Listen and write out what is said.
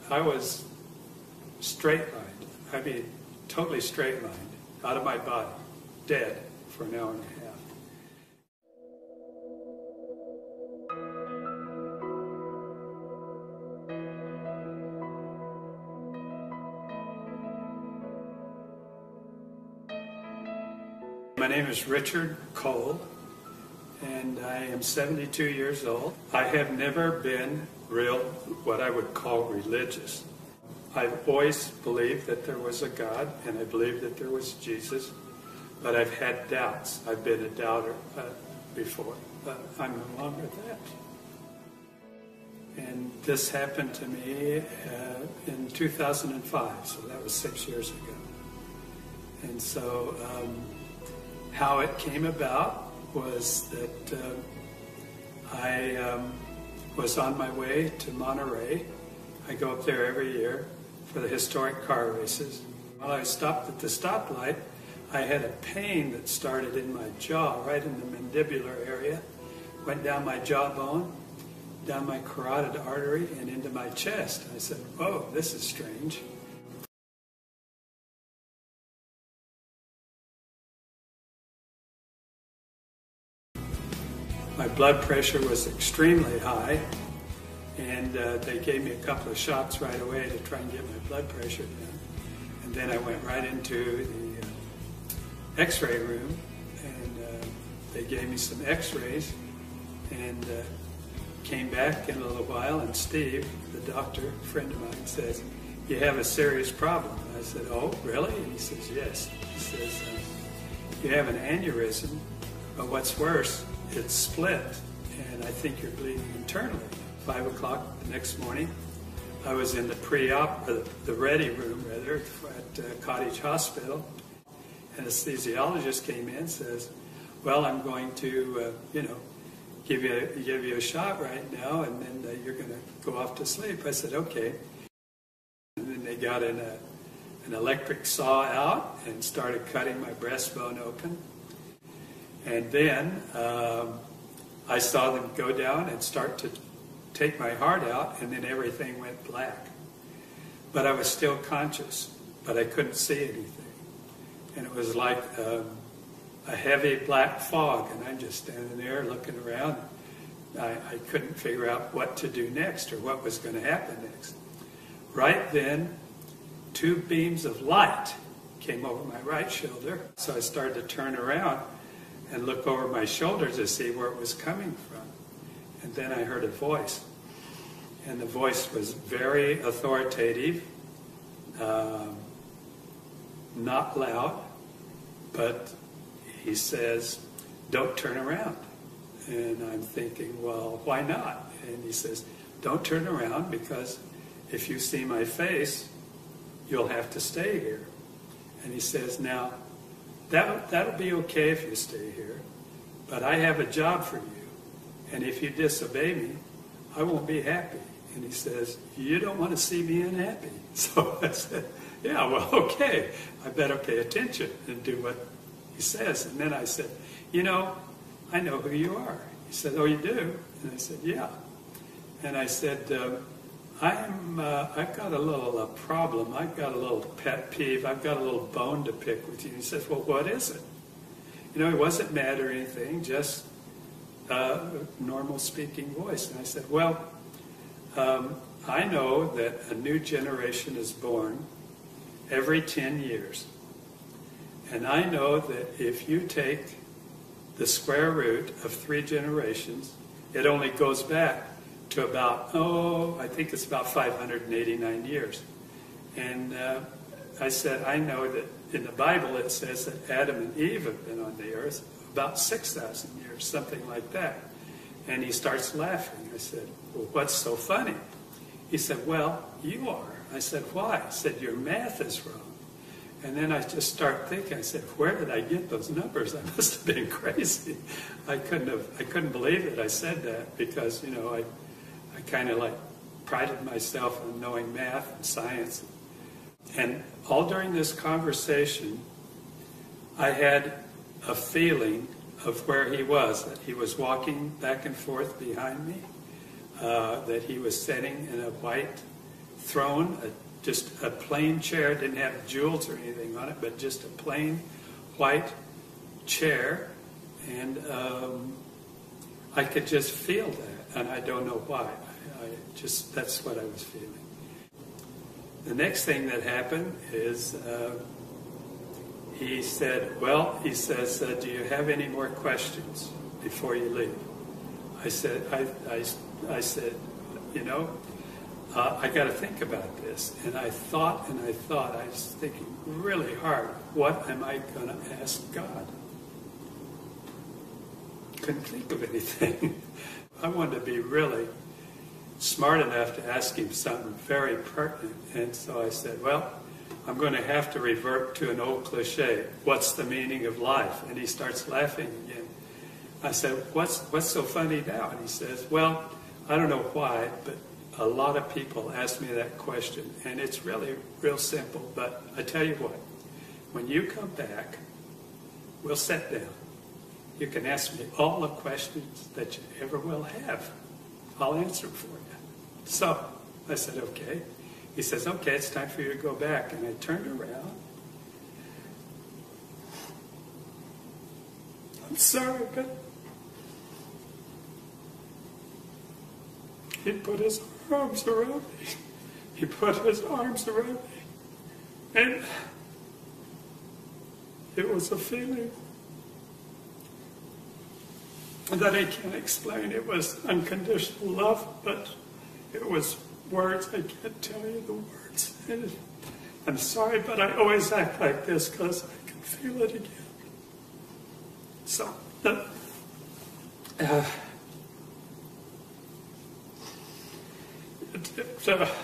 I was straight-lined. I mean, totally straight-lined, out of my body, dead for an hour and a half. My name is Richard Cole, and I am 72 years old. I have never been what I would call religious. I've always believed that there was a God, and I believed that there was Jesus, but I've had doubts. I've been a doubter before, but I'm no longer that. And this happened to me in 2005, so that was 6 years ago. And so how it came about was that I was on my way to Monterey. I go up there every year for the historic car races. While I stopped at the stoplight, I had a pain that started in my jaw, right in the mandibular area, went down my jawbone, down my carotid artery, and into my chest. I said, "Whoa, this is strange." My blood pressure was extremely high, and they gave me a couple of shots right away to try and get my blood pressure down. And then I went right into the x-ray room, and they gave me some x-rays, and came back in a little while, and Steve, the doctor, a friend of mine, says, "You have a serious problem." And I said, "Oh, really?" And he says, "Yes." He says, "You have an aneurysm, but what's worse, it's split, and I think you're bleeding internally." 5 o'clock the next morning, I was in the pre-op, or the ready room rather, at Cottage Hospital. Anesthesiologist came in and says, "Well, I'm going to, give you a shot right now, and then you're going to go off to sleep." I said, "Okay." And then they got an electric saw out and started cutting my breastbone open. And then I saw them go down and start to take my heart out, and then everything went black. But I was still conscious, but I couldn't see anything. And it was like a heavy black fog, and I'm just standing there looking around. I couldn't figure out what to do next or what was going to happen next. Right then, 2 beams of light came over my right shoulder, so I started to turn around and look over my shoulder to see where it was coming from. And then I heard a voice. And the voice was very authoritative, not loud, but he says, "Don't turn around." And I'm thinking, well, why not? And he says, "Don't turn around, because if you see my face, you'll have to stay here." And he says, "Now, that'll be okay if you stay here, but I have a job for you, and if you disobey me, I won't be happy." And he says, "You don't want to see me unhappy." So I said, "Yeah, well, okay, I better pay attention and do what he says." And then I said, "I know who you are." He said, "Oh, you do?" And I said, "Yeah." And I said, I've got a little problem. I've got a little pet peeve. I've got a little bone to pick with you." He says, "Well, what is it?" He wasn't mad or anything, just a normal speaking voice. And I said, "Well, I know that a new generation is born every 10 years. And I know that if you take the square root of 3 generations, it only goes back to about, I think it's about 589 years. And I said, I know that in the Bible it says that Adam and Eve have been on the earth about 6,000 years, something like that." And he starts laughing. I said, "Well, what's so funny?" He said, "Well, you are." I said, "Why?" He said, "Your math is wrong." And then I just start thinking, I said, where did I get those numbers? I must have been crazy. I couldn't believe it. I said that because, I kind of prided myself on knowing math and science. And all during this conversation, I had a feeling of where he was, that he was walking back and forth behind me, that he was sitting in a white, throne, just a plain chair. It didn't have jewels or anything on it, but just a plain white chair. And I could just feel that, and I don't know why. That's what I was feeling. The next thing that happened is he says, do you have any more questions before you leave? I said, I said, I got to think about this. And I thought, I was thinking really hard, what am I going to ask God? Couldn't think of anything. I wanted to be really smart enough to ask him something very pertinent. And so I said, well, I'm going to have to revert to an old cliche. What's the meaning of life? And he starts laughing again. I said, what's so funny now? And he says, well, I don't know why, but a lot of people ask me that question. And it's really real simple. But I tell you what, when you come back, we'll sit down. You can ask me all the questions that you ever will have. I'll answer them for you. So I said, okay. He says, okay, it's time for you to go back. And I turned around. I'm sorry, but he put his arms around me. He put his arms around me. And it was a feeling that I can't explain. It was unconditional love, but it was words. I can't tell you the words. And I'm sorry, but I always act like this because I can feel it again. So, it